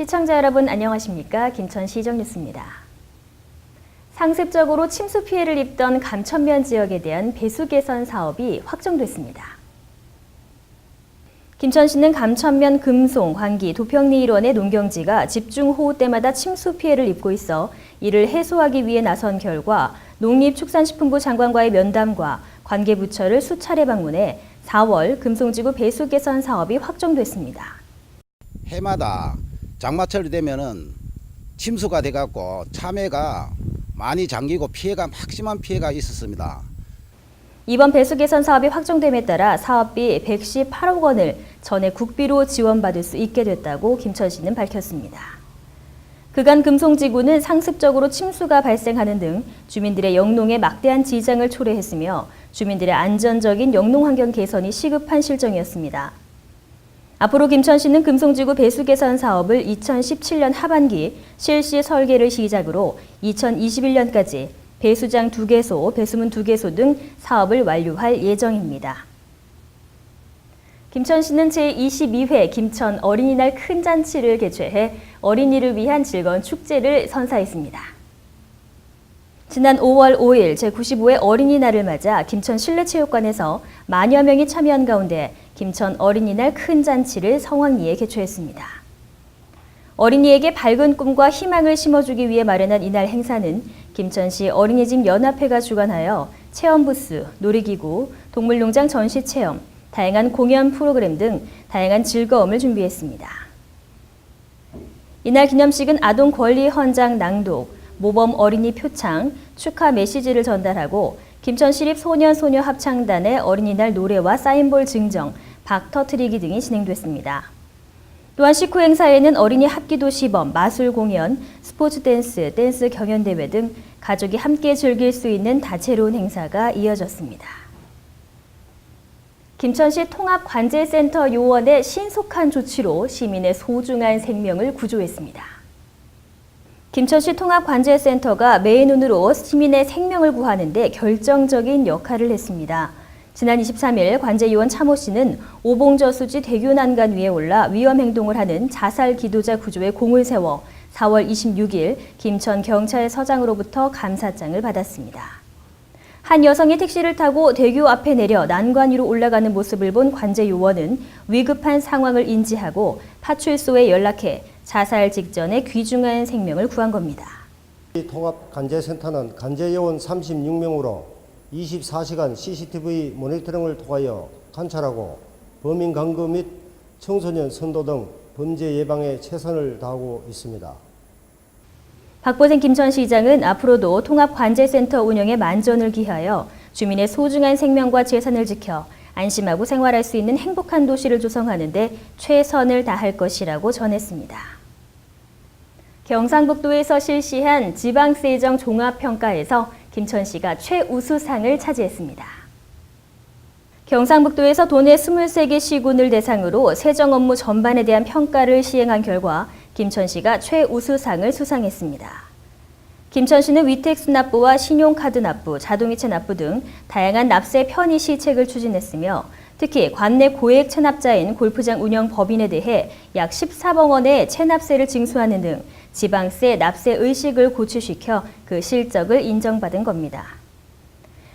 시청자 여러분 안녕하십니까? 김천시 정뉴스입니다. 상습적으로 침수 피해를 입던 감천면 지역에 대한 배수 개선 사업이 확정됐습니다. 김천시는 감천면 금송, 광기, 도평리 일원의 농경지가 집중호우 때마다 침수 피해를 입고 있어 이를 해소하기 위해 나선 결과 농림축산식품부 장관과의 면담과 관계부처를 수차례 방문해 4월 금송지구 배수 개선 사업이 확정됐습니다. 해마다 장마철이 되면은 침수가 돼갖고 참외가 많이 잠기고 심한 피해가 있었습니다. 이번 배수 개선 사업이 확정됨에 따라 사업비 118억 원을 전액 국비로 지원받을 수 있게 됐다고 김천시는 밝혔습니다. 그간 금송지구는 상습적으로 침수가 발생하는 등 주민들의 영농에 막대한 지장을 초래했으며 주민들의 안전적인 영농 환경 개선이 시급한 실정이었습니다. 앞으로 김천시는 금송지구 배수 개선 사업을 2017년 하반기 실시 설계를 시작으로 2021년까지 배수장 2개소, 배수문 2개소 등 사업을 완료할 예정입니다. 김천시는 제22회 김천 어린이날 큰 잔치를 개최해 어린이를 위한 즐거운 축제를 선사했습니다. 지난 5월 5일 제95회 어린이날을 맞아 김천 실내체육관에서 만여 명이 참여한 가운데 김천 어린이날 큰 잔치를 성황리에 개최했습니다. 어린이에게 밝은 꿈과 희망을 심어주기 위해 마련한 이날 행사는 김천시 어린이집 연합회가 주관하여 체험부스, 놀이기구, 동물농장 전시체험, 다양한 공연 프로그램 등 다양한 즐거움을 준비했습니다. 이날 기념식은 아동 권리 헌장 낭독, 모범 어린이 표창, 축하 메시지를 전달하고 김천시립 소년소녀 합창단의 어린이날 노래와 사인볼 증정, 박 터트리기 등이 진행됐습니다. 또한 식후 행사에는 어린이 합기도 시범, 마술 공연, 스포츠 댄스, 댄스 경연대회 등 가족이 함께 즐길 수 있는 다채로운 행사가 이어졌습니다. 김천시 통합관제센터 요원의 신속한 조치로 시민의 소중한 생명을 구조했습니다. 김천시 통합관제센터가 매눈으로 시민의 생명을 구하는 데 결정적인 역할을 했습니다. 지난 23일 관제요원 차모 씨는 오봉저수지 대교 난간 위에 올라 위험 행동을 하는 자살 기도자 구조에 공을 세워 4월 26일 김천경찰서장으로부터 감사장을 받았습니다. 한 여성이 택시를 타고 대교 앞에 내려 난간 위로 올라가는 모습을 본 관제요원은 위급한 상황을 인지하고 파출소에 연락해 자살 직전에 귀중한 생명을 구한 겁니다. 통합관제센터는 관제요원 36명으로 24시간 CCTV 모니터링을 통하여 관찰하고 범인 강구 및 청소년 선도 등 범죄 예방에 최선을 다하고 있습니다. 박보생 김천시장은 앞으로도 통합관제센터 운영에 만전을 기하여 주민의 소중한 생명과 재산을 지켜 안심하고 생활할 수 있는 행복한 도시를 조성하는 데 최선을 다할 것이라고 전했습니다. 경상북도에서 실시한 지방세정 종합평가에서 김천시가 최우수상을 차지했습니다. 경상북도에서 도내 23개 시군을 대상으로 세정 업무 전반에 대한 평가를 시행한 결과 김천시가 최우수상을 수상했습니다. 김천시는 위택스 납부와 신용카드 납부, 자동이체 납부 등 다양한 납세 편의 시책을 추진했으며 특히 관내 고액 체납자인 골프장 운영 법인에 대해 약 14억 원의 체납세를 징수하는 등 지방세 납세 의식을 고취시켜 그 실적을 인정받은 겁니다.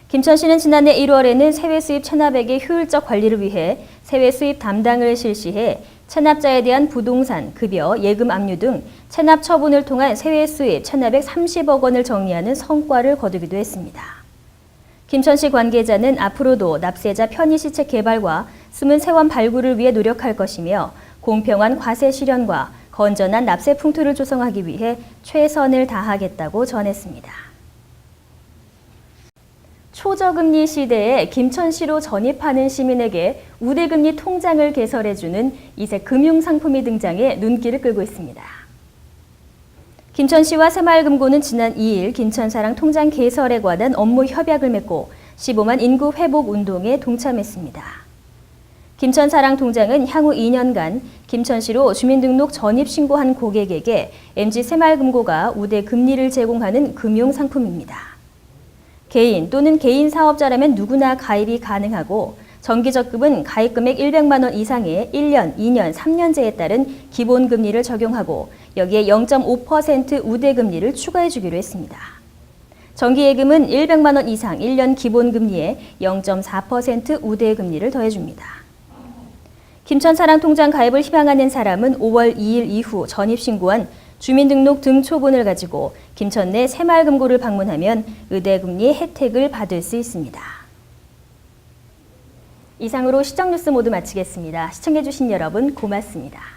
김천시는 지난해 1월에는 세외 수입 체납액의 효율적 관리를 위해 세외 수입 담당을 실시해 체납자에 대한 부동산, 급여, 예금 압류 등 체납 처분을 통한 세외 수입 체납액 30억 원을 정리하는 성과를 거두기도 했습니다. 김천시 관계자는 앞으로도 납세자 편의 시책 개발과 숨은 세원 발굴을 위해 노력할 것이며 공평한 과세 실현과 건전한 납세 풍토를 조성하기 위해 최선을 다하겠다고 전했습니다. 초저금리 시대에 김천시로 전입하는 시민에게 우대금리 통장을 개설해주는 이색 금융상품이 등장해 눈길을 끌고 있습니다. 김천시와 새마을금고는 지난 2일 김천사랑 통장 개설에 관한 업무 협약을 맺고 15만 인구 회복 운동에 동참했습니다. 김천사랑 통장은 향후 2년간 김천시로 주민등록 전입 신고한 고객에게 MG새마을금고가 우대 금리를 제공하는 금융상품입니다. 개인 또는 개인 사업자라면 누구나 가입이 가능하고 정기적금은 가입금액 100만 원 이상의 1년, 2년, 3년제에 따른 기본금리를 적용하고 여기에 0.5% 우대금리를 추가해 주기로 했습니다. 정기예금은 100만 원 이상 1년 기본금리에 0.4% 우대금리를 더해줍니다. 김천사랑통장 가입을 희망하는 사람은 5월 2일 이후 전입신고한 주민등록 등초본을 가지고 김천 내 새마을금고를 방문하면 의대금리 혜택을 받을 수 있습니다. 이상으로 시정뉴스 모두 마치겠습니다. 시청해주신 여러분 고맙습니다.